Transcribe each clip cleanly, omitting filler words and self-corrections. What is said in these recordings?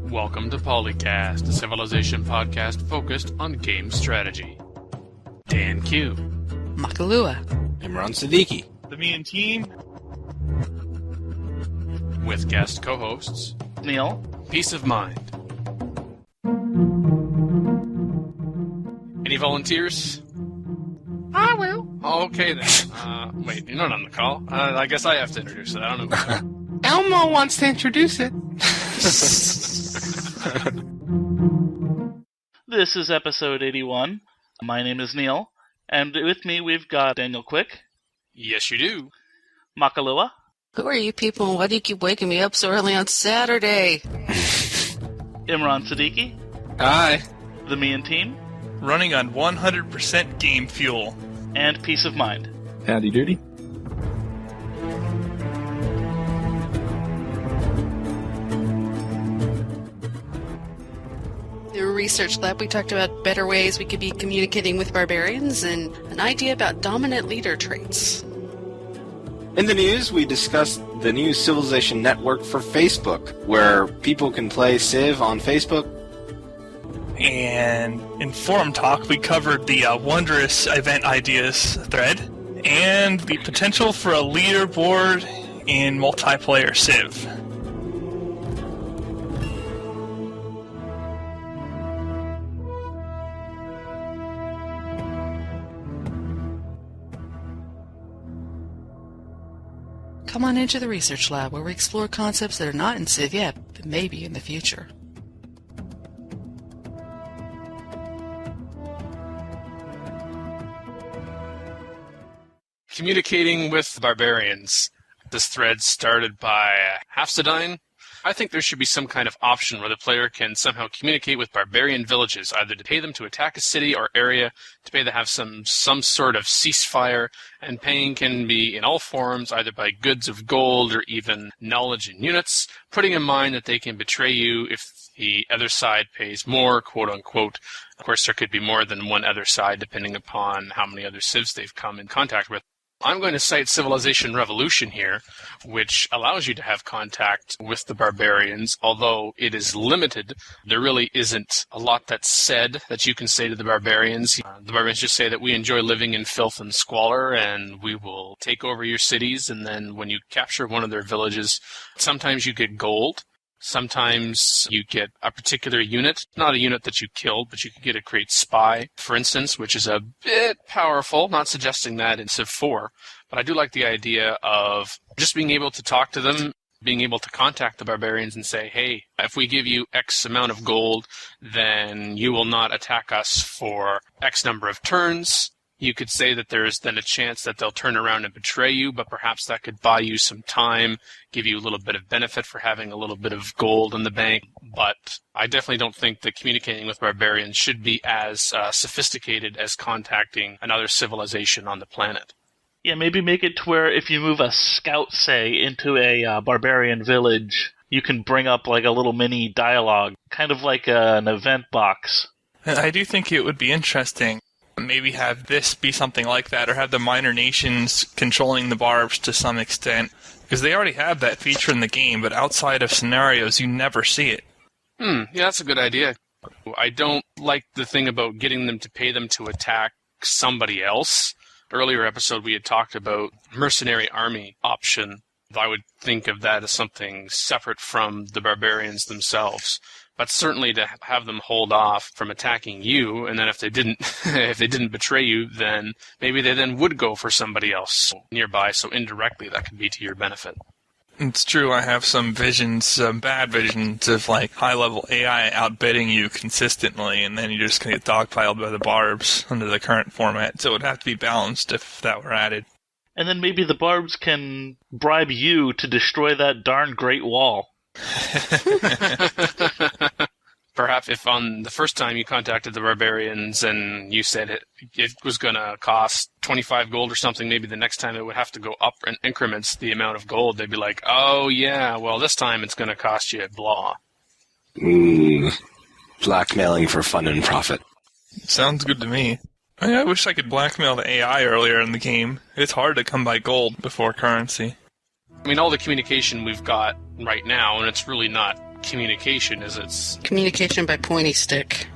Welcome to PolyCast, a civilization podcast focused on game strategy. DanQ, Makahlua, Imran Siddiqui, TheMeInTeam, with guest co-hosts Neal, PieceofMind. Any volunteers? I will. Okay then. Wait, you're not on the call. I guess I have to introduce it. I don't know. Elmo wants to introduce it. This is episode 81. My name is Neal, and with me we've got Daniel Quick, Yes, you do. Makahlua, Who are you people and why do you keep waking me up so early on Saturday? Imran Siddiqui, Hi. TheMeInTeam, running on 100% game fuel. and PieceofMind. Howdy doody. The research lab, we talked about better ways we could be communicating with barbarians and an idea about dominant leader traits. In the news, we discussed the new Civilization Network for Facebook, where people can play Civ on Facebook. And in Forum Talk, we covered the wondrous event ideas thread and the potential for a leaderboard in multiplayer Civ. Come on into the research lab where we explore concepts that are not in Civ yet, but maybe in the future. Communicating with barbarians. This thread started by Hafsadine. I think there should be some kind of option where the player can somehow communicate with barbarian villages, either to pay them to attack a city or area, to pay them to have some sort of ceasefire, and paying can be in all forms, either by goods of gold or even knowledge in units, putting in mind that they can betray you if the other side pays more, quote-unquote. Of course, there could be more than one other side, depending upon how many other civs they've come in contact with. I'm going to cite Civilization Revolution here, which allows you to have contact with the barbarians, although it is limited. There really isn't a lot that's said that you can say to the barbarians. The barbarians just say that we enjoy living in filth and squalor, and we will take over your cities, and then when you capture one of their villages, sometimes you get gold. Sometimes you get a particular unit, not a unit that you killed, but you could get a great spy, for instance, which is a bit powerful, not suggesting that in Civ 4, but I do like the idea of just being able to talk to them, being able to contact the barbarians and say, hey, if we give you X amount of gold, then you will not attack us for X number of turns. You could say that there's then a chance that they'll turn around and betray you, but perhaps that could buy you some time, give you a little bit of benefit for having a little bit of gold in the bank. But I definitely don't think that communicating with barbarians should be as sophisticated as contacting another civilization on the planet. Yeah, maybe make it to where if you move a scout, say, into a barbarian village, you can bring up like a little mini dialogue, kind of like an event box. I do think it would be interesting. Maybe have this be something like that, or have the minor nations controlling the barbs to some extent. Because they already have that feature in the game, but outside of scenarios, you never see it. Yeah, that's a good idea. I don't like the thing about getting them to pay them to attack somebody else. Earlier episode, we had talked about mercenary army option. I would think of that as something separate from the barbarians themselves. But certainly to have them hold off from attacking you, and then if they didn't betray you, then maybe they then would go for somebody else nearby, so indirectly that could be to your benefit. It's true, I have some visions, bad visions of like high-level AI outbidding you consistently, and then you're just going to get dogpiled by the barbs under the current format, so it would have to be balanced if that were added. And then maybe the barbs can bribe you to destroy that darn Great Wall. Perhaps if on the first time you contacted the barbarians and you said it was going to cost 25 gold or something, maybe the next time it would have to go up in increments the amount of gold. They'd be like, oh yeah, well this time it's going to cost you blah. Blackmailing for fun and profit. Sounds good to me. I wish I could blackmail the AI earlier in the game. It's hard to come by gold before currency. I mean, all the communication we've got right now, and it's really not communication, is it? Communication by pointy stick.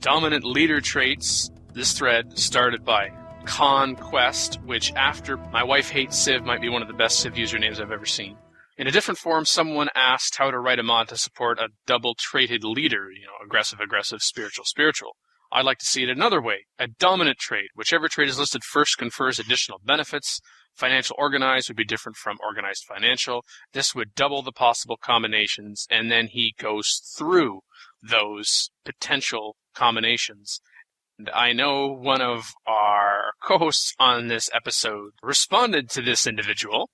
Dominant leader traits. This thread started by Conquest, which after My Wife Hates Civ might be one of the best Civ usernames I've ever seen. In a different forum, someone asked how to write a mod to support a double-traded leader, aggressive, spiritual. I'd like to see it another way, a dominant trait. Whichever trait is listed first confers additional benefits. Financial organized would be different from organized financial. This would double the possible combinations, and then he goes through those potential combinations. And I know one of our co-hosts on this episode responded to this individual.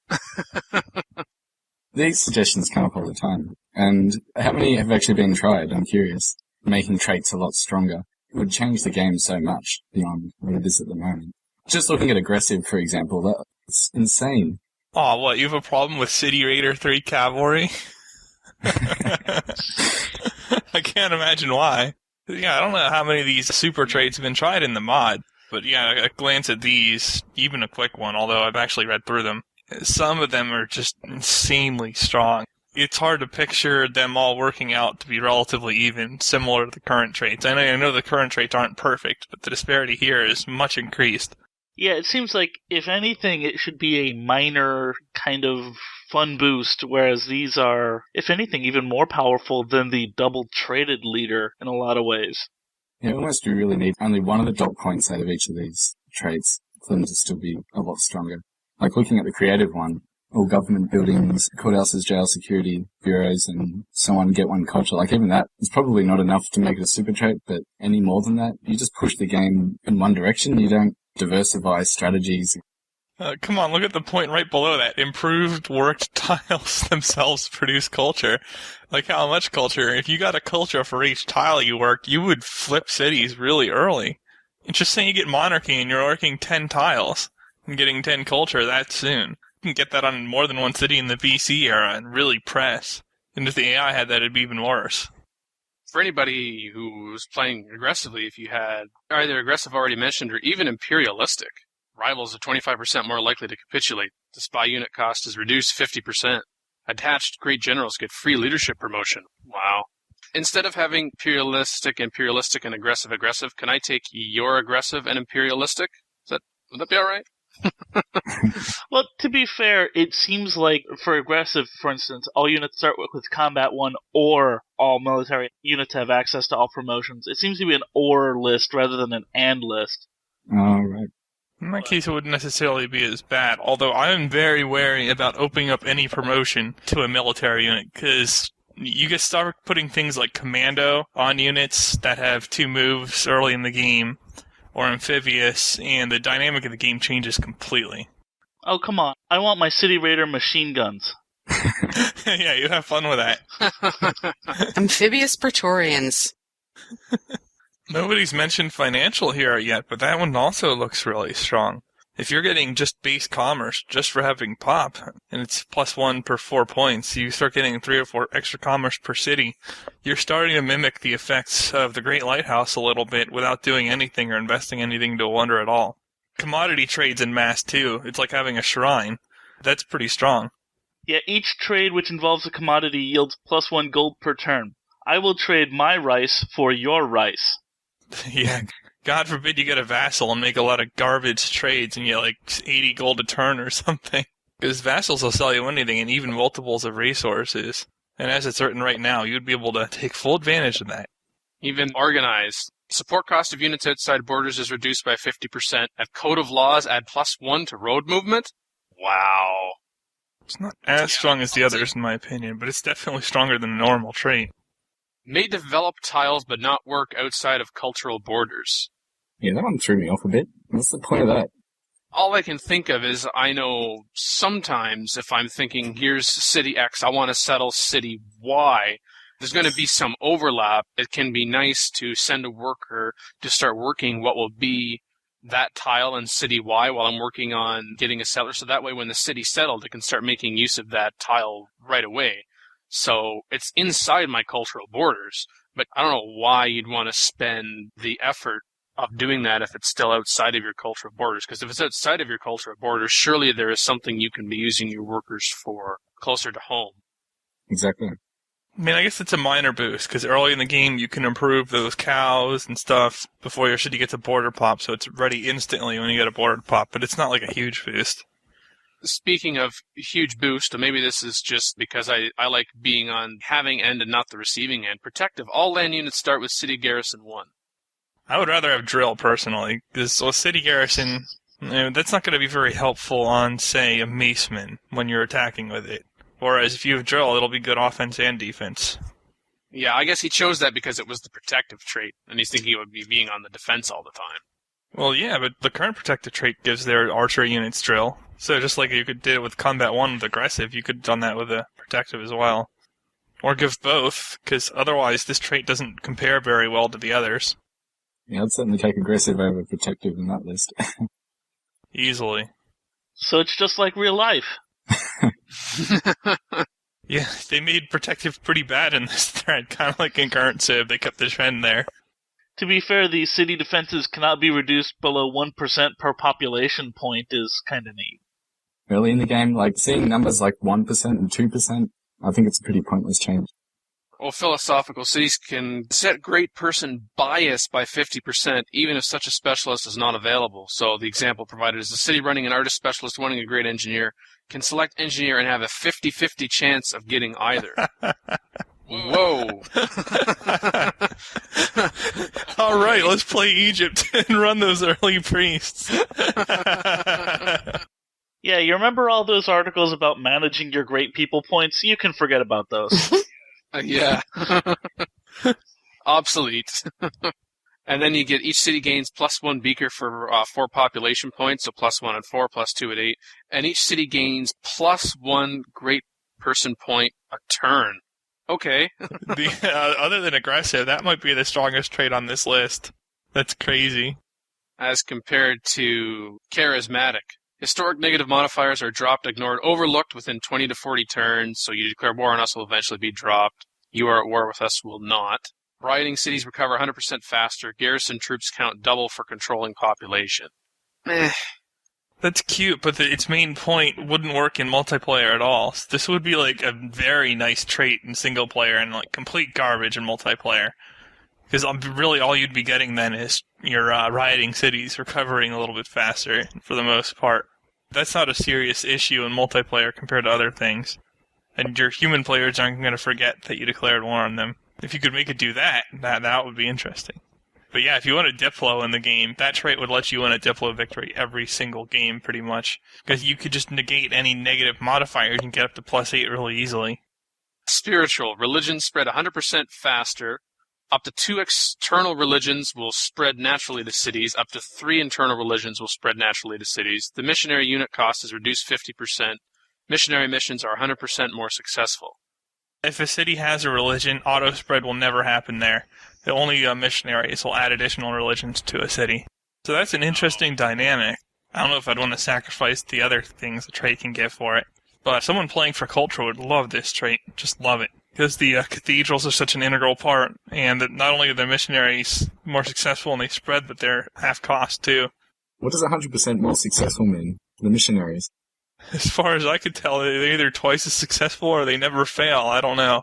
These suggestions come up all the time. And how many have actually been tried? I'm curious. Making traits a lot stronger. It would change the game so much beyond what it is at the moment. Just looking at aggressive, for example, that's insane. Oh, what, you have a problem with City Raider 3 Cavalry? I can't imagine why. Yeah, I don't know how many of these super traits have been tried in the mod, but yeah, a glance at these, even a quick one, although I've actually read through them, some of them are just insanely strong. It's hard to picture them all working out to be relatively even, similar to the current traits. I know the current traits aren't perfect, but the disparity here is much increased. Yeah, it seems like, if anything, it should be a minor kind of fun boost, whereas these are, if anything, even more powerful than the double-traded leader in a lot of ways. Yeah, almost you really need only one of the dot points out of each of these traits for them to still be a lot stronger. Like looking at the creative one, all government buildings, courthouses, jail security, bureaus, and so on get one culture. Like even that is probably not enough to make it a super trait, but any more than that, you just push the game in one direction. You don't diversify strategies. Come on, look at the point right below that. Improved worked tiles themselves produce culture. Like how much culture? If you got a culture for each tile you worked, you would flip cities really early. It's just saying you get monarchy and you're working 10 tiles and getting 10 culture that soon. You can get that on more than one city in the BC era and really press. And if the AI had that, it'd be even worse. For anybody who's playing aggressively, if you had either aggressive already mentioned or even imperialistic, rivals are 25% more likely to capitulate. The spy unit cost is reduced 50%. Attached great generals get free leadership promotion. Wow. Instead of having imperialistic, and aggressive, can I take your aggressive and imperialistic? Would that be all right? Well, to be fair, it seems like for aggressive, for instance, all units start with Combat 1 or all military units have access to all promotions. It seems to be an or list rather than an and list. All right. In that case, it wouldn't necessarily be as bad, although I'm very wary about opening up any promotion to a military unit, because you can start putting things like commando on units that have 2 moves early in the game, or amphibious, and the dynamic of the game changes completely. Oh, come on. I want my City Raider machine guns. Yeah, you have fun with that. Amphibious Praetorians. Nobody's mentioned financial here yet, but that one also looks really strong. If you're getting just base commerce just for having pop, and it's +1 per 4 points, you start getting 3 or 4 extra commerce per city, you're starting to mimic the effects of the Great Lighthouse a little bit without doing anything or investing anything to wonder at all. Commodity trades in mass too. It's like having a shrine. That's pretty strong. Yeah, each trade which involves a commodity yields +1 gold per turn. I will trade my rice for your rice. Yeah, God forbid you get a vassal and make a lot of garbage trades and you get like 80 gold a turn or something. Because vassals will sell you anything and even multiples of resources. And as it's written right now, you'd be able to take full advantage of that. Even organized. Support cost of units outside borders is reduced by 50%. At Code of Laws, add +1 to road movement? Wow. It's not as strong as the others in my opinion, but it's definitely stronger than a normal trait. May develop tiles but not work outside of cultural borders. Yeah, that one threw me off a bit. What's the point of that? All I can think of is I know sometimes if I'm thinking, here's city X, I want to settle city Y, there's going to be some overlap. It can be nice to send a worker to start working what will be that tile in city Y while I'm working on getting a settler. So that way when the city's settled, it can start making use of that tile right away. So it's inside my cultural borders, but I don't know why you'd want to spend the effort of doing that if it's still outside of your cultural borders. Because if it's outside of your cultural borders, surely there is something you can be using your workers for closer to home. Exactly. I mean, I guess it's a minor boost, because early in the game you can improve those cows and stuff before your city gets a border pop, so it's ready instantly when you get a border pop, but it's not like a huge boost. Speaking of huge boost, and maybe this is just because I like being on having end and not the receiving end, protective. All land units start with City Garrison 1. I would rather have drill, personally, because with City Garrison, that's not going to be very helpful on, say, a maceman when you're attacking with it. Whereas if you have drill, it'll be good offense and defense. Yeah, I guess he chose that because it was the protective trait, and he's thinking it would be being on the defense all the time. Well, yeah, but the current protective trait gives their archery units drill. So just like you could do it with Combat 1 with aggressive, you could have done that with a protective as well. Or give both, because otherwise this trait doesn't compare very well to the others. Yeah, I'd certainly take aggressive over protective in that list. Easily. So it's just like real life. Yeah, they made protective pretty bad in this thread, kind of like in current Civ. They kept the trend there. To be fair, the city defenses cannot be reduced below 1% per population point is kind of neat. Early in the game, like seeing numbers like 1% and 2%, I think it's a pretty pointless change. Well, philosophical cities can set great person bias by 50%, even if such a specialist is not available. So the example provided is a city running an artist specialist wanting a great engineer can select engineer and have a 50-50 chance of getting either. Whoa. All right, let's play Egypt and run those early priests. Yeah, you remember all those articles about managing your great people points? You can forget about those. Yeah. Obsolete. And then you get each city gains +1 beaker for 4 population points, so +1 at 4, +2 at 8. And each city gains +1 great person point a turn. Okay. Other than aggressive, that might be the strongest trait on this list. That's crazy. As compared to charismatic. Historic negative modifiers are dropped, ignored, overlooked within 20 to 40 turns, so you declare war on us will eventually be dropped. You are at war with us will not. Rioting cities recover 100% faster. Garrison troops count double for controlling population. Meh. That's cute, but its main point wouldn't work in multiplayer at all. This would be like a very nice trait in single player and like complete garbage in multiplayer. Because really all you'd be getting then is your rioting cities recovering a little bit faster for the most part. That's not a serious issue in multiplayer compared to other things. And your human players aren't going to forget that you declared war on them. If you could make it do that, that would be interesting. But yeah, if you want a Diplo in the game, that trait would let you win a Diplo victory every single game, pretty much. Because you could just negate any negative modifiers and get up to +8 really easily. Spiritual. Religions spread 100% faster. Up to 2 external religions will spread naturally to cities. Up to 3 internal religions will spread naturally to cities. The missionary unit cost is reduced 50%. Missionary missions are 100% more successful. If a city has a religion, auto-spread will never happen there. The only missionaries will add additional religions to a city. So that's an interesting dynamic. I don't know if I'd want to sacrifice the other things the trait can give for it. But someone playing for culture would love this trait. Just love it. Because the cathedrals are such an integral part, and that not only are the missionaries more successful and they spread, but they're half cost too. What does 100% more successful mean? The missionaries. As far as I could tell, they're either twice as successful or they never fail. I don't know.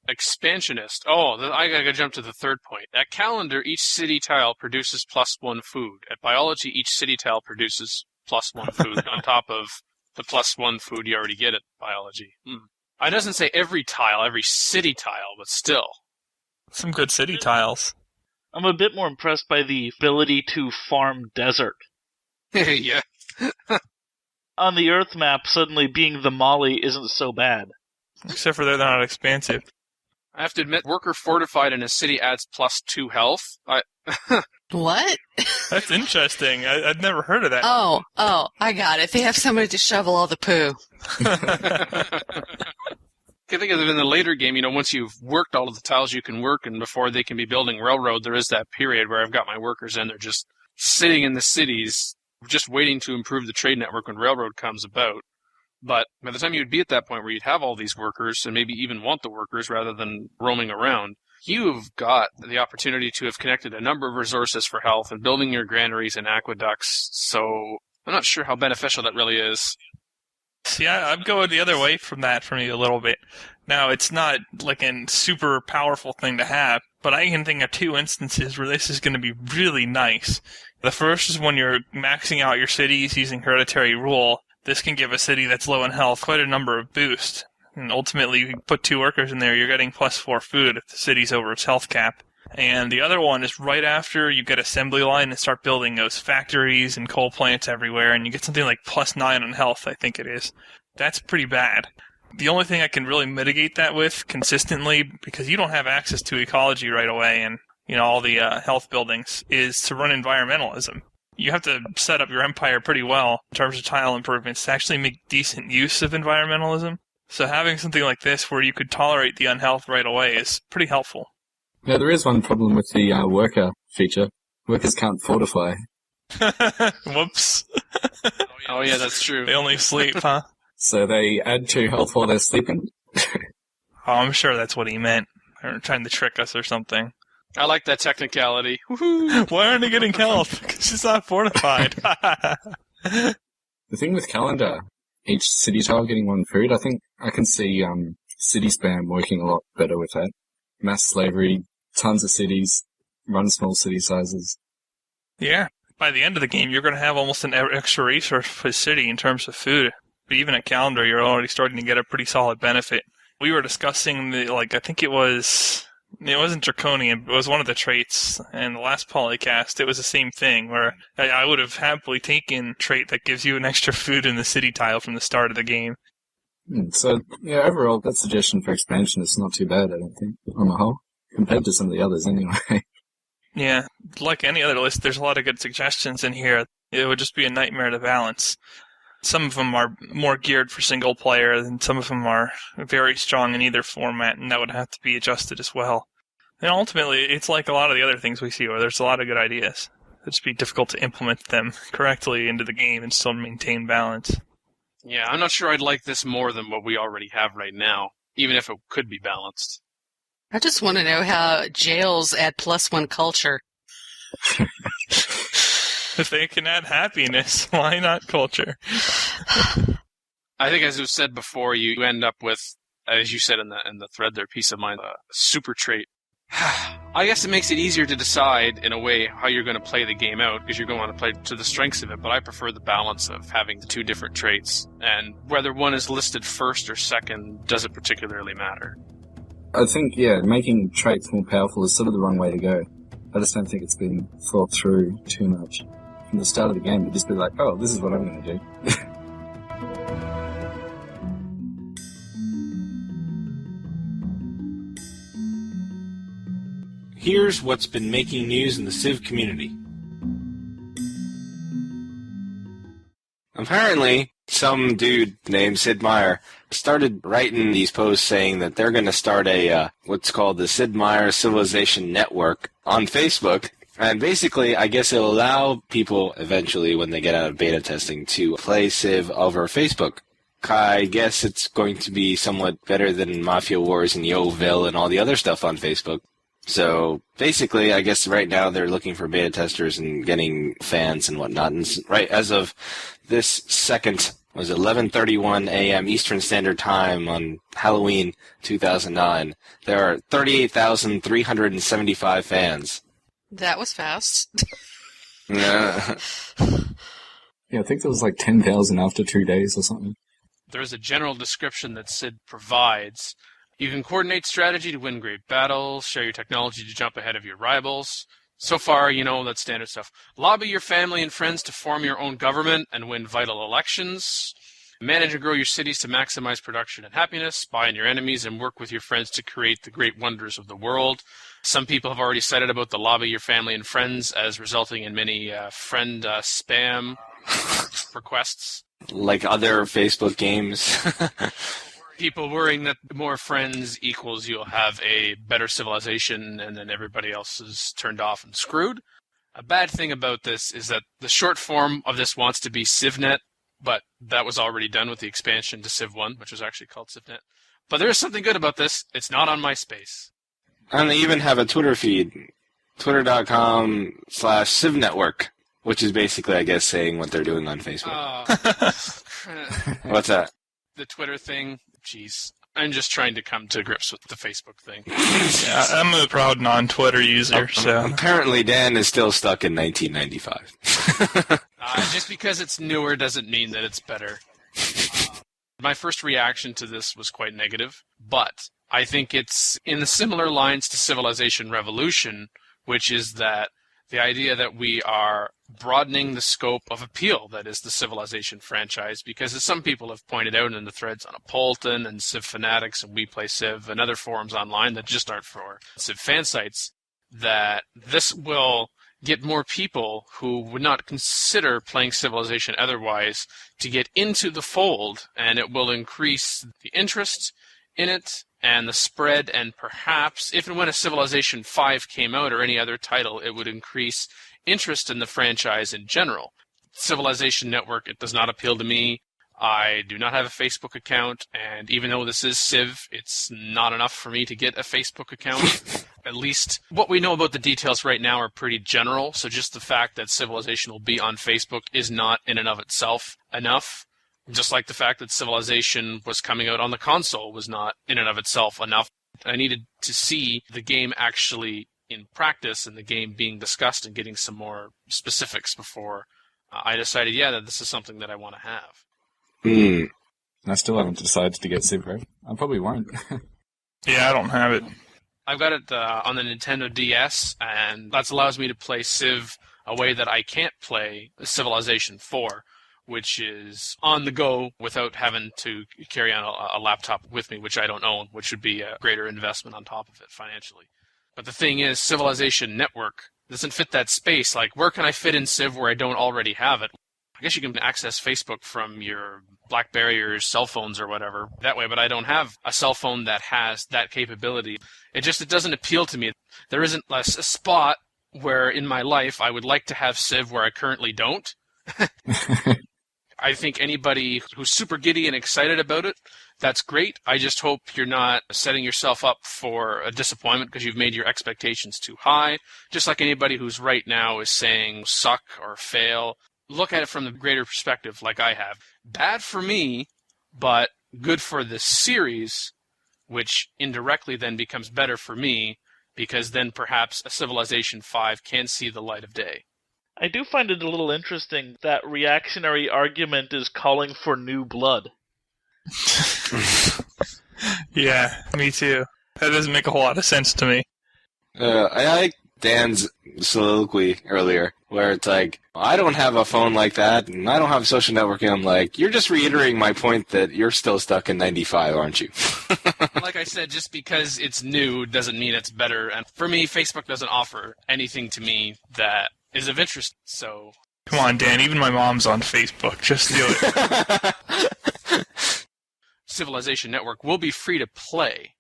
Expansionist. Oh, I gotta jump to the third point. At calendar, each city tile produces +1 food. At biology, each city tile produces +1 food on top of the +1 food you already get at biology. It doesn't say every tile, every city tile, but still. Some good city tiles. I'm a bit more impressed by the ability to farm desert. Yeah. On the Earth map, suddenly being the Mali isn't so bad. Except for they're not expansive. I have to admit, worker fortified in a city adds +2 health. What? That's interesting. I'd never heard of that. Oh, I got it. They have somebody to shovel all the poo. I think of it in the later game, once you've worked all of the tiles you can work, and before they can be building railroad, there is that period where I've got my workers and they're just sitting in the cities, just waiting to improve the trade network when railroad comes about. But by the time you'd be at that point where you'd have all these workers, and maybe even want the workers rather than roaming around, You've got the opportunity to have connected a number of resources for health and building your granaries and aqueducts, so I'm not sure how beneficial that really is. See, I'm going the other way from that for me a little bit. Now, it's not like a super powerful thing to have, but I can think of 2 instances where this is going to be really nice. The first is when you're maxing out your cities using hereditary rule. This can give a city that's low in health quite a number of boosts. And ultimately, you put 2 workers in there, you're getting +4 food if the city's over its health cap. And the other one is right after you get assembly line and start building those factories and coal plants everywhere, and you get something like +9 on health, I think it is. That's pretty bad. The only thing I can really mitigate that with consistently, because you don't have access to ecology right away and all the health buildings, is to run environmentalism. You have to set up your empire pretty well in terms of tile improvements to actually make decent use of environmentalism. So having something like this where you could tolerate the unhealth right away is pretty helpful. Yeah, there is one problem with the worker feature. Workers can't fortify. Whoops. Oh yeah, that's true. They only sleep, huh? So they add 2 health while they're sleeping. Oh, I'm sure that's what he meant. They're trying to trick us or something. I like that technicality. Woohoo! Why aren't they getting health? Because it's not fortified. The thing with calendar, each city tile getting 1 food, I think I can see city spam working a lot better with that. Mass slavery, tons of cities, run small city sizes. Yeah. By the end of the game, you're going to have almost an extra resource per city in terms of food. But even at calendar, you're already starting to get a pretty solid benefit. We were discussing I think it wasn't draconian, but it was one of the traits. And the last PolyCast, it was the same thing, where I would have happily taken trait that gives you an extra food in the city tile from the start of the game. So, yeah, overall, that suggestion for expansion is not too bad, I don't think, on the whole, compared to some of the others anyway. Yeah, like any other list, there's a lot of good suggestions in here. It would just be a nightmare to balance. Some of them are more geared for single player, and some of them are very strong in either format, and that would have to be adjusted as well. And ultimately, it's like a lot of the other things we see, where there's a lot of good ideas. It'd just be difficult to implement them correctly into the game and still maintain balance. Yeah, I'm not sure I'd like this more than what we already have right now, even if it could be balanced. I just want to know how jails add +1 culture. If they can add happiness, why not culture? I think, as was said before, you end up with, as you said in the thread there, PieceofMind, a super trait. I guess it makes it easier to decide, in a way, how you're going to play the game out, because you're going to want to play to the strengths of it, but I prefer the balance of having the 2 different traits, and whether one is listed first or second doesn't particularly matter. I think, yeah, making traits more powerful is sort of the wrong way to go. I just don't think it's been thought through too much. From the start of the game, it'd just be like, oh, this is what I'm going to do. Here's what's been making news in the Civ community. Apparently, some dude named Sid Meier started writing these posts saying that they're going to start a what's called the Sid Meier Civilization Network on Facebook. And basically, I guess it'll allow people eventually, when they get out of beta testing, to play Civ over Facebook. I guess it's going to be somewhat better than Mafia Wars and Yoville and all the other stuff on Facebook. So basically, I guess right now they're looking for beta testers and getting fans and whatnot. And right as of this second, was 11:31 a.m. Eastern Standard Time on Halloween 2009, there are 38,375 fans. That was fast. Yeah. Yeah, I think there was like 10,000 after 2 days or something. There's a general description that Sid provides. You can coordinate strategy to win great battles, share your technology to jump ahead of your rivals. So far, that's standard stuff. Lobby your family and friends to form your own government and win vital elections. Manage and grow your cities to maximize production and happiness. Spy on your enemies and work with your friends to create the great wonders of the world. Some people have already cited about the lobby your family and friends as resulting in many friend spam requests. Like other Facebook games. People worrying that more friends equals you'll have a better civilization and then everybody else is turned off and screwed. A bad thing about this is that the short form of this wants to be CivNet, but that was already done with the expansion to Civ 1, which was actually called CivNet. But there is something good about this. It's not on MySpace. And they even have a Twitter feed, twitter.com/CivNetwork, which is basically, I guess, saying what they're doing on Facebook. What's that? The Twitter thing? Jeez. I'm just trying to come to grips with the Facebook thing. Yeah, I'm a proud non-Twitter user, so... Apparently Dan is still stuck in 1995. Just because it's newer doesn't mean that it's better. My first reaction to this was quite negative, but I think it's in the similar lines to Civilization Revolution, which is that the idea that we are broadening the scope of appeal that is the Civilization franchise, because as some people have pointed out in the threads on Apolton and Civ Fanatics and We Play Civ and other forums online that just aren't for Civ fan sites, that this will get more people who would not consider playing Civilization otherwise to get into the fold, and it will increase the interest in it and the spread, and perhaps, if and when a Civilization 5 came out or any other title, it would increase interest in the franchise in general. Civilization Network, it does not appeal to me. I do not have a Facebook account, and even though this is Civ, it's not enough for me to get a Facebook account. At least what we know about the details right now are pretty general, so just the fact that Civilization will be on Facebook is not in and of itself enough. Just like the fact that Civilization was coming out on the console was not in and of itself enough. I needed to see the game actually in practice and the game being discussed and getting some more specifics before I decided, that this is something that I want to have. I still haven't decided to get Civ, right? I probably won't. Yeah, I don't have it. I've got it on the Nintendo DS, and that allows me to play Civ a way that I can't play Civilization 4, which is on the go without having to carry on a laptop with me, which I don't own, which would be a greater investment on top of it financially. But the thing is, Civilization Network doesn't fit that space. Like, where can I fit in Civ where I don't already have it? I guess you can access Facebook from your BlackBerry or your cell phones or whatever that way, but I don't have a cell phone that has that capability. It doesn't appeal to me. There isn't a spot where in my life I would like to have Civ where I currently don't. I think anybody who's super giddy and excited about it, that's great. I just hope you're not setting yourself up for a disappointment because you've made your expectations too high. Just like anybody who's right now is saying suck or fail. Look at it from the greater perspective like I have. Bad for me, but good for the series, which indirectly then becomes better for me because then perhaps a Civilization 5 can see the light of day. I do find it a little interesting that reactionary argument is calling for new blood. Yeah, me too. That doesn't make a whole lot of sense to me. I like Dan's soliloquy earlier, where it's like, I don't have a phone like that, and I don't have social networking. I'm like, you're just reiterating my point that you're still stuck in 95, aren't you? Like I said, just because it's new doesn't mean it's better. And for me, Facebook doesn't offer anything to me that is of interest, so... Come on, Dan, even my mom's on Facebook. Just do it. Civilization Network will be free to play.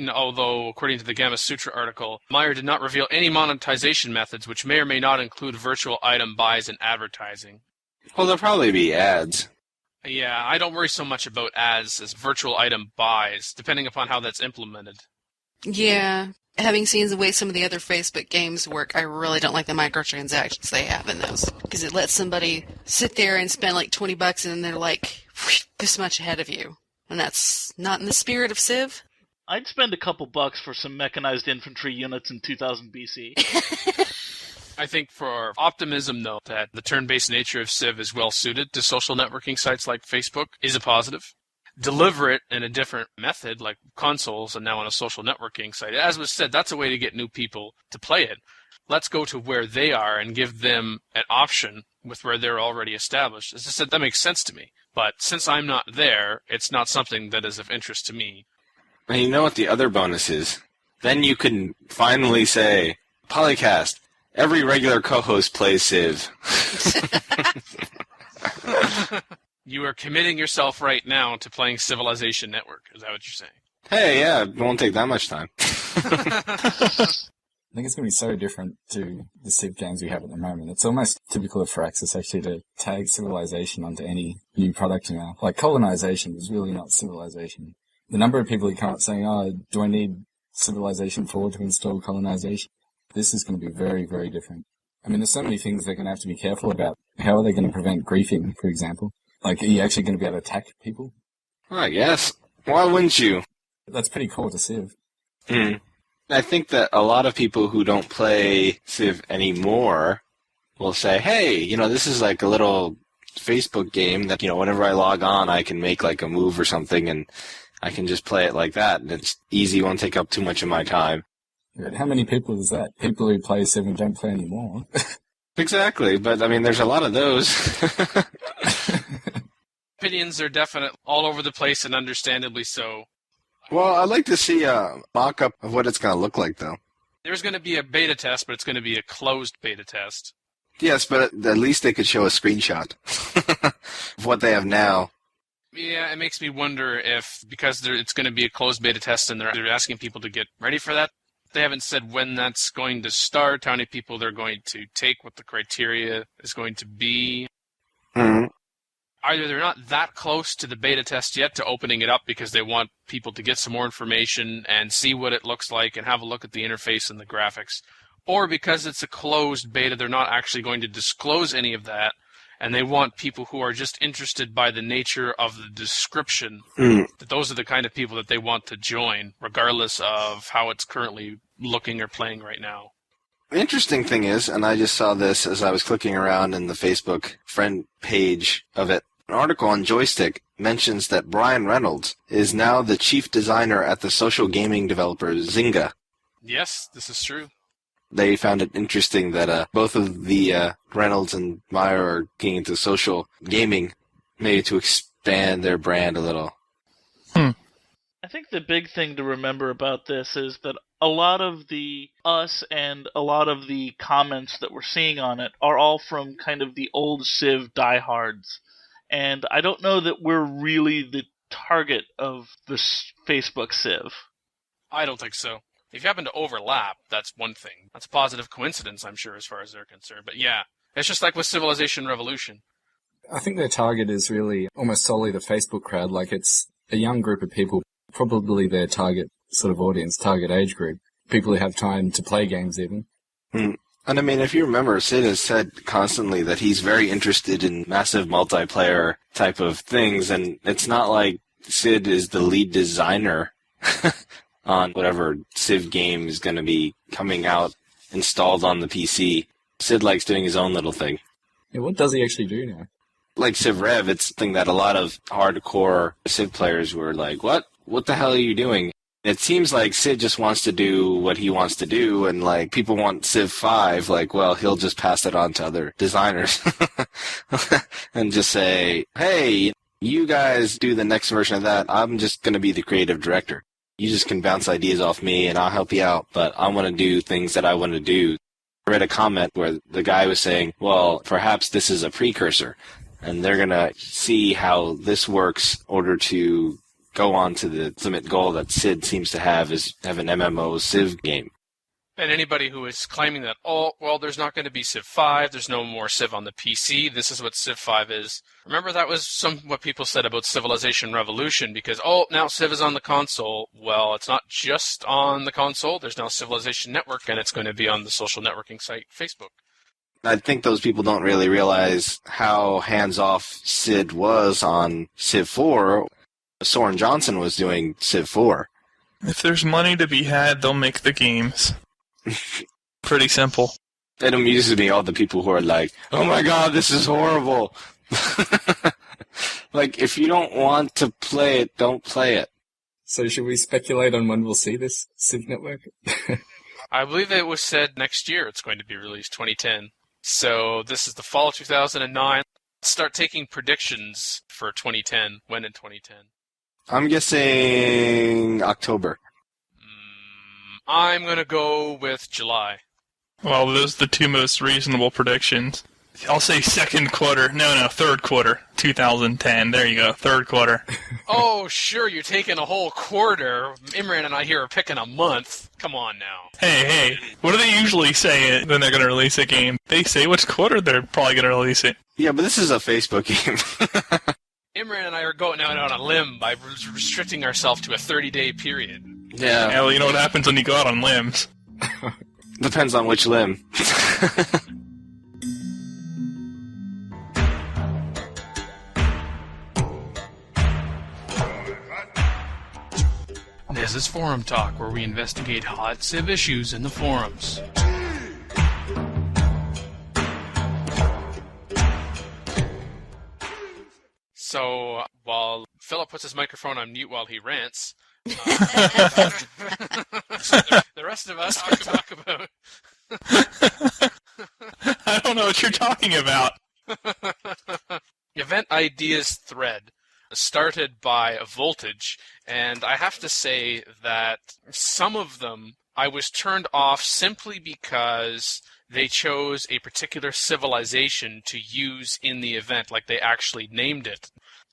Although, according to the Gamma Sutra article, Meyer did not reveal any monetization methods, which may or may not include virtual item buys and advertising. Well, there'll probably be ads. Yeah, I don't worry so much about ads as virtual item buys, depending upon how that's implemented. Yeah. Having seen the way some of the other Facebook games work, I really don't like the microtransactions they have in those. Because it lets somebody sit there and spend like $20 and then they're like this much ahead of you. And that's not in the spirit of Civ. I'd spend a couple bucks for some mechanized infantry units in 2000 BC. I think for optimism, though, that the turn-based nature of Civ is well-suited to social networking sites like Facebook is a positive. Deliver it in a different method, like consoles and now on a social networking site. As was said, that's a way to get new people to play it. Let's go to where they are and give them an option with where they're already established. As I said, that makes sense to me. But since I'm not there, it's not something that is of interest to me. And you know what the other bonus is? Then you can finally say, PolyCast, every regular co-host plays Civ. You are committing yourself right now to playing Civilization Network. Is that what you're saying? Hey, yeah, it won't take that much time. I think it's going to be so different to the Civ games we have at the moment. It's almost typical of Firaxis actually to tag Civilization onto any new product now. Like colonization is really not Civilization. The number of people who come up saying, oh, do I need Civilization 4 to install colonization. This is going to be very, very different. I mean, there's so many things they're going to have to be careful about. How are they going to prevent griefing, for example? Like, are you actually going to be able to attack people? I guess. Why wouldn't you? That's pretty core to Civ. I think that a lot of people who don't play Civ anymore will say, hey, this is like a little Facebook game that, whenever I log on, I can make like a move or something and I can just play it like that. And it's easy, won't take up too much of my time. But how many people is that? People who play Civ and don't play anymore. Exactly, but I mean, there's a lot of those. Opinions are definite all over the place, and understandably so. Well, I'd like to see a mock-up of what it's going to look like, though. There's going to be a beta test, but it's going to be a closed beta test. Yes, but at least they could show a screenshot of what they have now. Yeah, it makes me wonder if, because it's going to be a closed beta test and they're asking people to get ready for that, they haven't said when that's going to start, how many people they're going to take, what the criteria is going to be. Mm-hmm. Either they're not that close to the beta test yet to opening it up because they want people to get some more information and see what it looks like and have a look at the interface and the graphics, or because it's a closed beta, they're not actually going to disclose any of that, and they want people who are just interested by the nature of the description, that those are the kind of people that they want to join, regardless of how it's currently looking or playing right now. The interesting thing is, and I just saw this as I was clicking around in the Facebook friend page of it, an article on Joystick mentions that Brian Reynolds is now the chief designer at the social gaming developer Zynga. Yes, this is true. They found it interesting that both of the Reynolds and Meyer are getting into social gaming, maybe to expand their brand a little. I think the big thing to remember about this is that a lot of the us and a lot of the comments that we're seeing on it are all from kind of the old Civ diehards. And I don't know that we're really the target of this Facebook Civ. I don't think so. If you happen to overlap, that's one thing. That's a positive coincidence, I'm sure, as far as they're concerned. But yeah, it's just like with Civilization Revolution. I think their target is really almost solely the Facebook crowd. Like, it's a young group of people, probably their target sort of audience, target age group. People who have time to play games even. And I mean, if you remember, Sid has said constantly that he's very interested in massive multiplayer type of things, and it's not like Sid is the lead designer on whatever Civ game is going to be coming out installed on the PC. Sid likes doing his own little thing. Yeah, what does he actually do now? Like Civ Rev, it's something that a lot of hardcore Civ players were like, what? What the hell are you doing? It seems like Sid just wants to do what he wants to do, and like people want Civ 5, like, well, he'll just pass it on to other designers and just say, hey, you guys do the next version of that. I'm just going to be the creative director. You just can bounce ideas off me and I'll help you out, but I want to do things that I want to do. I read a comment where the guy was saying, well, perhaps this is a precursor, and they're going to see how this works in order to go on to the ultimate goal that Sid seems to have, is have an MMO Civ game. And anybody who is claiming that, oh, well, there's not going to be Civ 5, there's no more Civ on the PC, this is what Civ 5 is. Remember, that was what people said about Civilization Revolution, because, oh, now Civ is on the console. Well, it's not just on the console, there's now Civilization Network, and it's going to be on the social networking site, Facebook. I think those people don't really realize how hands-off Sid was on Civ 4. Soren Johnson was doing Civ 4. If there's money to be had, they'll make the games. Pretty simple. It amuses me, all the people who are like, oh my god, this is horrible. Like, if you don't want to play it, don't play it. So should we speculate on when we'll see this Civ network? I believe it was said next year it's going to be released, 2010. So this is the fall of 2009. Let's start taking predictions for 2010. When in 2010? I'm guessing October. I'm going to go with July. Well, those are the two most reasonable predictions. I'll say second quarter. No, third quarter. 2010. There you go. Third quarter. Oh, sure, you're taking a whole quarter. Imran and I here are picking a month. Come on now. Hey, what do they usually say when they're going to release a game? They say which quarter they're probably going to release it. Yeah, but this is a Facebook game. Imran and I are going out on a limb by restricting ourselves to a 30-day period. Yeah. Well, you know what happens when you go out on limbs. Depends on which limb. This is Forum Talk, where we investigate hot Civ issues in the forums. So, while Philip puts his microphone on mute while he rants, the rest of us can talk about... I don't know what you're talking about. Event Ideas thread started by Voltage, and I have to say that some of them I was turned off simply because they chose a particular civilization to use in the event, like they actually named it.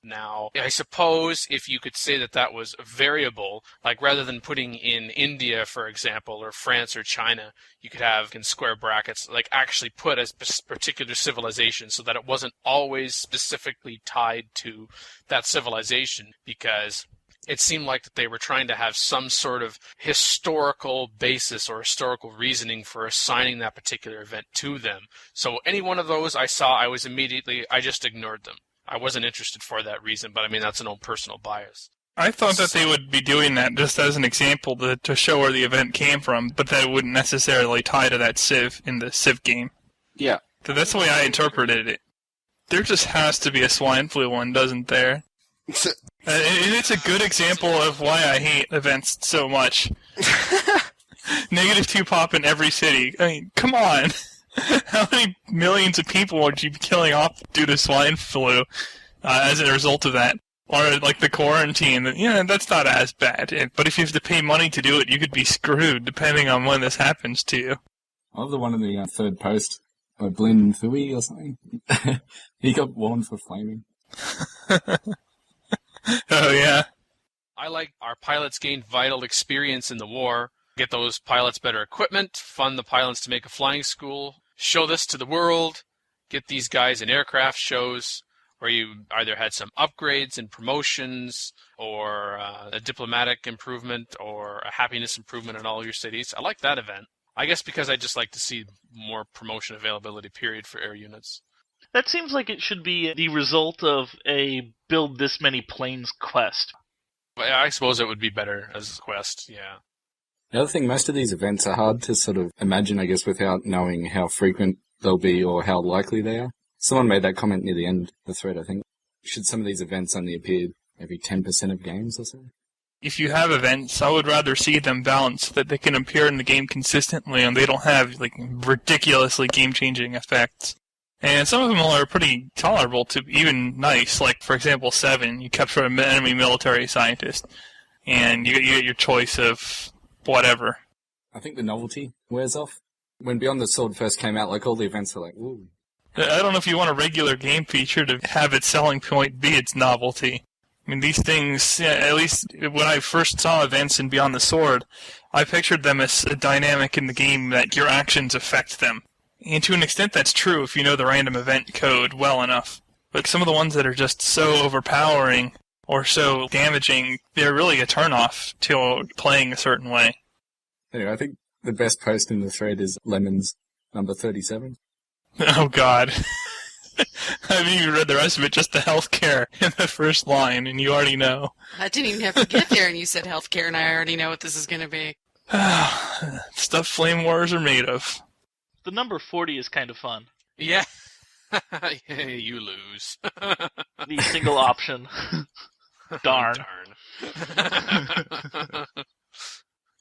Now, I suppose if you could say that that was variable, like rather than putting in India, for example, or France or China, you could have in square brackets, like actually put a particular civilization so that it wasn't always specifically tied to that civilization, because it seemed like that they were trying to have some sort of historical basis or historical reasoning for assigning that particular event to them. So any one of those I saw, I just ignored them. I wasn't interested for that reason, but I mean, that's an own personal bias. I thought that they would be doing that just as an example to show where the event came from, but that it wouldn't necessarily tie to that Civ in the Civ game. Yeah. So that's the way I interpreted it. There just has to be a swine flu one, doesn't there? It's a good example of why I hate events so much. -2 pop in every city. I mean, come on. How many millions of people would you be killing off due to swine flu as a result of that? Or like the quarantine, that's not as bad. But if you have to pay money to do it, you could be screwed depending on when this happens to you. I love the one in the third post by Blin Thui or something. He got warned for flaming. Oh, yeah. I like our pilots gained vital experience in the war, get those pilots better equipment, fund the pilots to make a flying school, show this to the world, get these guys in aircraft shows where you either had some upgrades and promotions or a diplomatic improvement or a happiness improvement in all your cities. I like that event. I guess because I just like to see more promotion availability, period, for air units. That seems like it should be the result of a build this many planes quest. I suppose it would be better as a quest, yeah. The other thing, most of these events are hard to sort of imagine, I guess, without knowing how frequent they'll be or how likely they are. Someone made that comment near the end of the thread, I think. Should some of these events only appear every 10% of games or so? If you have events, I would rather see them balanced so that they can appear in the game consistently and they don't have like ridiculously game-changing effects. And some of them are pretty tolerable to even nice. Like, for example, 7, you capture an enemy military scientist, and you get your choice of whatever. I think the novelty wears off. When Beyond the Sword first came out, like all the events were like, ooh. I don't know if you want a regular game feature to have its selling point be its novelty. I mean, these things, at least when I first saw events in Beyond the Sword, I pictured them as a dynamic in the game that your actions affect them. And to an extent that's true if you know the random event code well enough. But some of the ones that are just so overpowering or so damaging, they're really a turnoff to playing a certain way. Anyway, I think the best post in the thread is Lemon's number 37. Oh, God. I haven't even read the rest of it, just the healthcare in the first line, and you already know. I didn't even have to get there, and you said healthcare, and I already know what this is going to be. Stuff flame wars are made of. The number 40 is kind of fun. Yeah. You lose. The single option. Darn.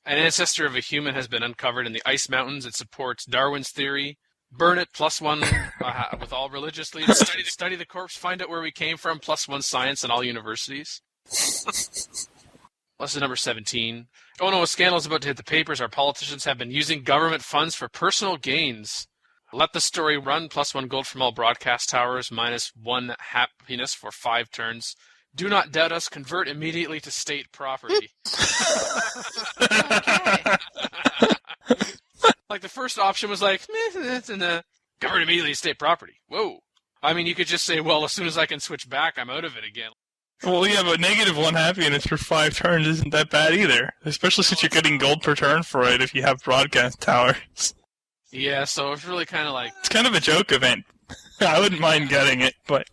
An ancestor of a human has been uncovered in the ice mountains. It supports Darwin's theory. Burn it, +1 with all religious leaders. Study the corpse, find out where we came from, +1 science in all universities. Lesson number 17. Oh no, a scandal is about to hit the papers. Our politicians have been using government funds for personal gains. Let the story run, +1 gold from all broadcast towers, -1 happiness for 5 turns. Do not doubt us, convert immediately to state property. Okay. Like the first option was like, that's in the convert immediately to state property. Whoa. I mean, you could just say, well, as soon as I can switch back, I'm out of it again. Well, yeah, but -1 happiness for 5 turns isn't that bad either. Especially since you're getting gold per turn for it if you have broadcast towers. Yeah, so it's really kind of like... It's kind of a joke event. I wouldn't mind getting it, but...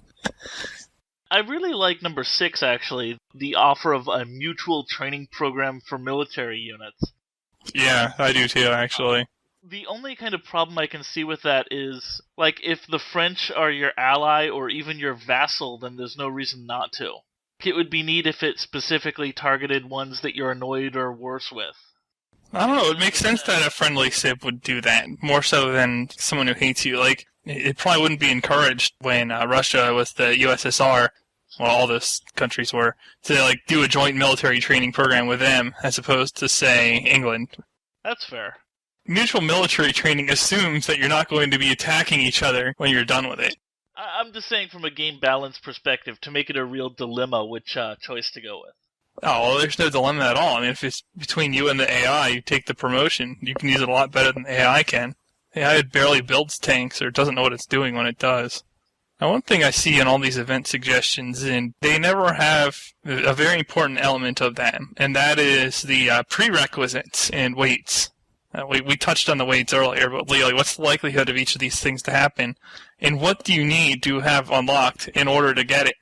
I really like number 6, actually, the offer of a mutual training program for military units. Yeah, I do too, actually. The only kind of problem I can see with that is, like, if the French are your ally or even your vassal, then there's no reason not to. It would be neat if it specifically targeted ones that you're annoyed or worse with. I don't know, it makes sense that a friendly civ would do that, more so than someone who hates you. Like, it probably wouldn't be encouraged when Russia was the USSR, well, all those countries were, to, like, do a joint military training program with them, as opposed to, say, England. That's fair. Mutual military training assumes that you're not going to be attacking each other when you're done with it. I'm just saying from a game balance perspective, to make it a real dilemma which choice to go with. Oh, well, there's no dilemma at all. I mean, if it's between you and the AI, you take the promotion. You can use it a lot better than the AI can. The AI barely builds tanks or doesn't know what it's doing when it does. Now, one thing I see in all these event suggestions, and they never have a very important element of them, and that is the prerequisites and weights. We touched on the weights earlier, but Leo, what's the likelihood of each of these things to happen? And what do you need to have unlocked in order to get it?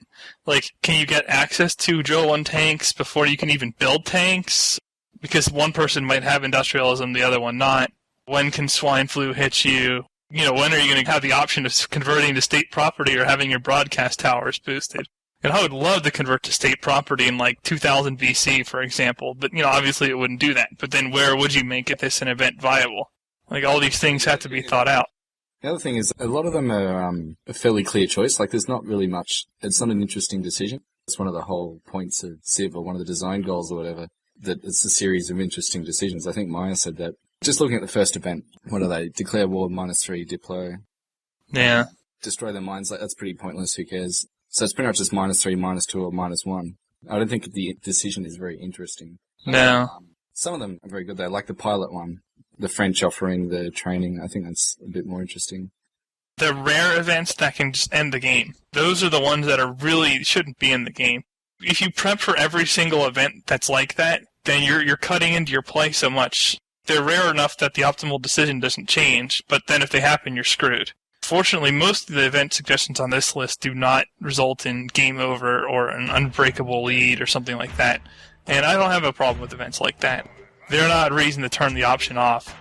Like, can you get access to Joe 1 tanks before you can even build tanks? Because one person might have industrialism, the other one not. When can swine flu hit you? You know, when are you going to have the option of converting to state property or having your broadcast towers boosted? And I would love to convert to state property in, like, 2000 BC, for example. But, you know, obviously it wouldn't do that. But then where would you make it this an event viable? Like, all these things have to be thought out. The other thing is, a lot of them are a fairly clear choice. Like, there's not really much, it's not an interesting decision. It's one of the whole points of Civ, or one of the design goals or whatever, that it's a series of interesting decisions. I think Maya said that. Just looking at the first event, what are they? Declare war, -3, deploy. Yeah. Destroy their mines, like, that's pretty pointless, who cares? So it's pretty much just -3, -2, or -1. I don't think the decision is very interesting. No. Some of them are very good though, like the pilot one. The French offering the training, I think that's a bit more interesting. The rare events that can just end the game. Those are the ones that are really shouldn't be in the game. If you prep for every single event that's like that, then you're cutting into your play so much. They're rare enough that the optimal decision doesn't change, but then if they happen, you're screwed. Fortunately, most of the event suggestions on this list do not result in game over or an unbreakable lead or something like that. And I don't have a problem with events like that. They're not a reason to turn the option off.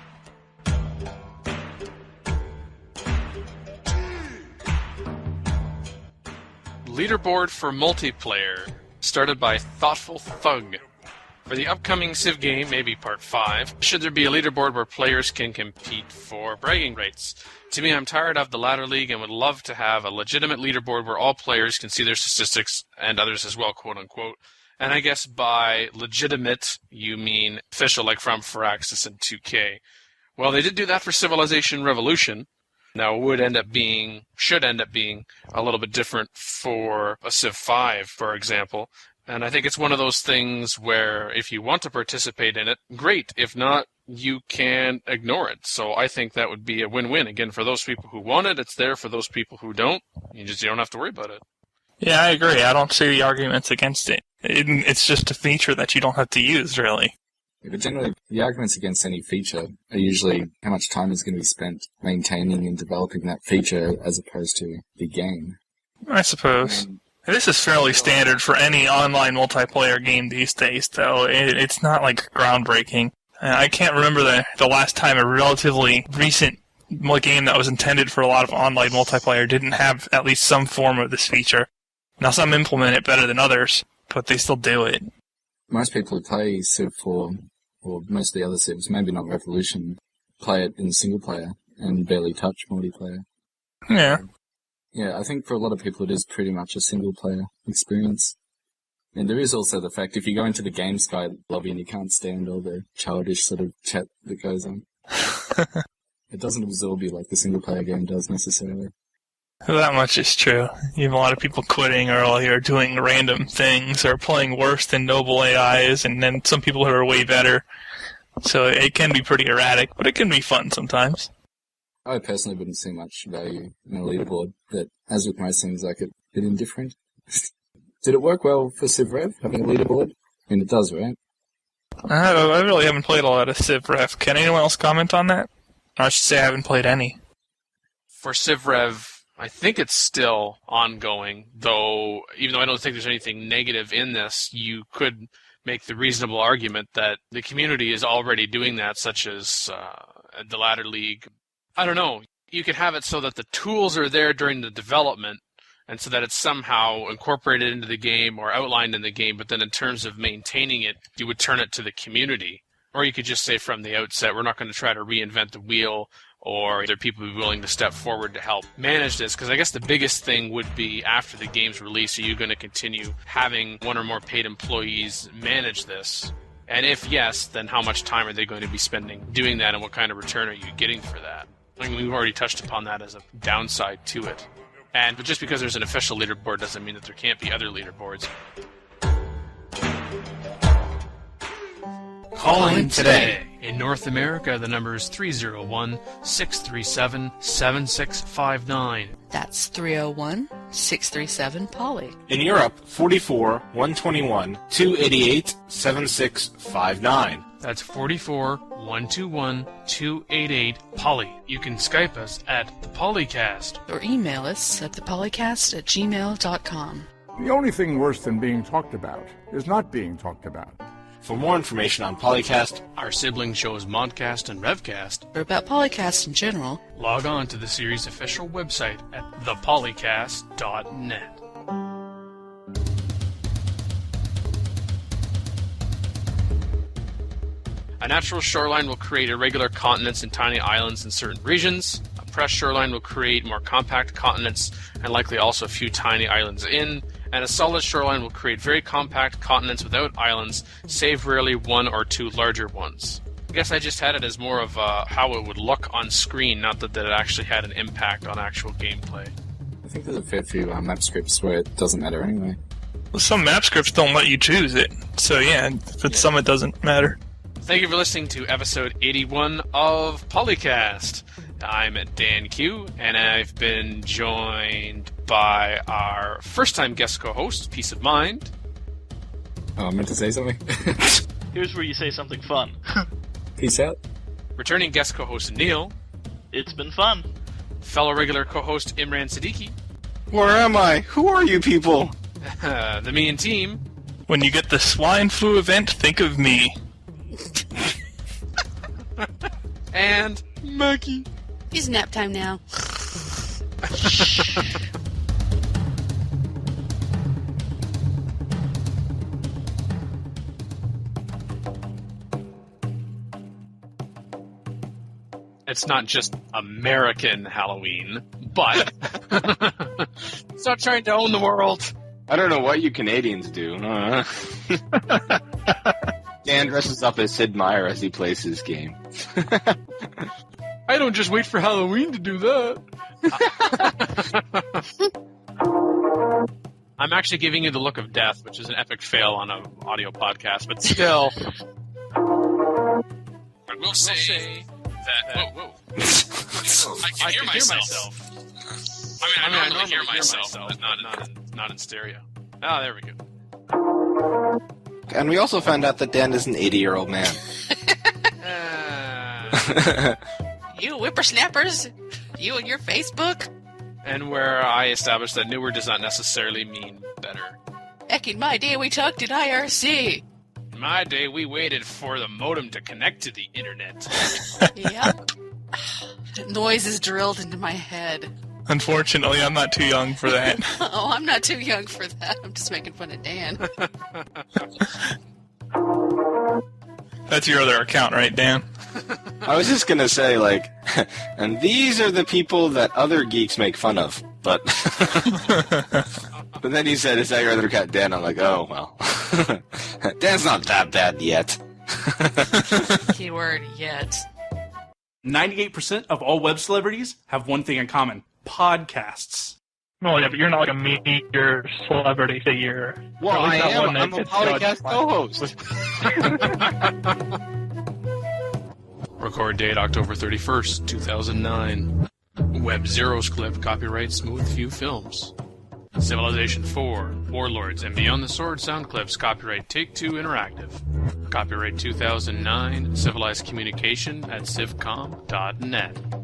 Leaderboard for multiplayer, started by Thoughtful Thug. For the upcoming Civ game, maybe Part 5, should there be a leaderboard where players can compete for bragging rights? To me, I'm tired of the ladder league and would love to have a legitimate leaderboard where all players can see their statistics, and others as well, quote-unquote. And I guess by legitimate, you mean official, like from Firaxis and 2K. Well, they did do that for Civilization Revolution. Now, it should end up being a little bit different for a Civ 5, for example. And I think it's one of those things where if you want to participate in it, great. If not, you can ignore it. So I think that would be a win-win. Again, for those people who want it, it's there. For those people who don't, you don't have to worry about it. Yeah, I agree. I don't see the arguments against it. It's just a feature that you don't have to use, really. Yeah, but generally, the arguments against any feature are usually how much time is going to be spent maintaining and developing that feature as opposed to the game. I suppose. This is fairly standard for any online multiplayer game these days, though. It's not, like, groundbreaking. I can't remember the last time a relatively recent game that was intended for a lot of online multiplayer didn't have at least some form of this feature. Now, some implement it better than others, but they still do it. Most people who play Civ 4, or most of the other Civs, maybe not Revolution, play it in single player and barely touch multiplayer. Yeah. Yeah, I think for a lot of people it is pretty much a single player experience. And there is also the fact if you go into the Game Sky lobby and you can't stand all the childish sort of chat that goes on, it doesn't absorb you like the single player game does necessarily. That much is true. You have a lot of people quitting early or doing random things or playing worse than noble AIs, and then some people who are way better. So it can be pretty erratic, but it can be fun sometimes. I personally wouldn't see much value in a leaderboard, but as with most things, I could get indifferent. Did it work well for CivRev, having a leaderboard? I mean, it does, right? I really haven't played a lot of CivRev. Can anyone else comment on that? I should say I haven't played any. For CivRev, I think it's still ongoing, though even though I don't think there's anything negative in this, you could make the reasonable argument that the community is already doing that, such as the Ladder League. I don't know. You could have it so that the tools are there during the development, and so that it's somehow incorporated into the game or outlined in the game, but then in terms of maintaining it, you would turn it to the community. Or you could just say from the outset, we're not going to try to reinvent the wheel, or there are people who are willing to step forward to help manage this. Because I guess the biggest thing would be after the game's release, are you going to continue having one or more paid employees manage this? And if yes, then how much time are they going to be spending doing that, and what kind of return are you getting for that? I mean, we've already touched upon that as a downside to it. But just because there's an official leaderboard doesn't mean that there can't be other leaderboards. Calling today. In North America, the number is 301-637-7659. That's 301-637-POLY. In Europe, 44-121-288-7659. That's 44-121-288-POLY. You can Skype us at the PolyCast. Or email us at thepolycast@gmail.com. The only thing worse than being talked about is not being talked about. For more information on PolyCast, Our sibling shows Modcast and Revcast. Or about Polycast in general. Log on to the series' official website at thepolycast.net. A natural shoreline will create irregular continents and tiny islands in certain regions. A pressed shoreline will create more compact continents and likely also a few tiny islands in. And a solid shoreline will create very compact continents without islands, save rarely one or two larger ones. I guess I just had it as more of how it would look on screen, not that it actually had an impact on actual gameplay. I think there's a fair few map scripts where it doesn't matter anyway. Well, some map scripts don't let you choose it, so yeah, for some it doesn't matter. Thank you for listening to episode 81 of PolyCast. I'm DanQ, and I've been joined by our first-time guest co-host, PieceofMind. Oh, I meant to say something. Here's where you say something fun. Peace out. Returning guest co-host, Neal. It's been fun. Fellow regular co-host, Imran Siddiqui. where am I? Who are you people? TheMeInTeam. When you get the swine flu event, think of me. And Mackie. It's nap time now. It's not just American Halloween, but stop trying to own the world. I don't know what you Canadians do. Dan dresses up as Sid Meier as he plays his game. I don't just wait for Halloween to do that. I'm actually giving you the look of death, which is an epic fail on an audio podcast, but still. I will say that. Whoa. I can hear myself. I normally hear myself, but not in stereo. Ah, there we go. And we also found out that Dan is an 80-year-old man. You whippersnappers! You and your Facebook! And where I established that newer does not necessarily mean better. Heck, in my day we talked in IRC! In my day, we waited for the modem to connect to the internet. Yep. That noise is drilled into my head. Unfortunately, I'm not too young for that. Oh, I'm not too young for that. I'm just making fun of Dan. That's your other account, right, Dan? I was just gonna say, and these are the people that other geeks make fun of, but... But then you said, is that your other account, Dan? I'm like, oh, well. Dan's not that bad yet. Keyword yet. 98% of all web celebrities have one thing in common. Podcasts. Well, yeah, but you're not like a major celebrity figure. Well, I am. I'm a PolyCast co-host. Record date October 31st, 2009. Web Zero's clip, copyright Smooth View Films. Civilization 4, Warlords and Beyond the Sword sound clips, copyright Take-Two Interactive. Copyright 2009, Civilized Communication at civcom.net.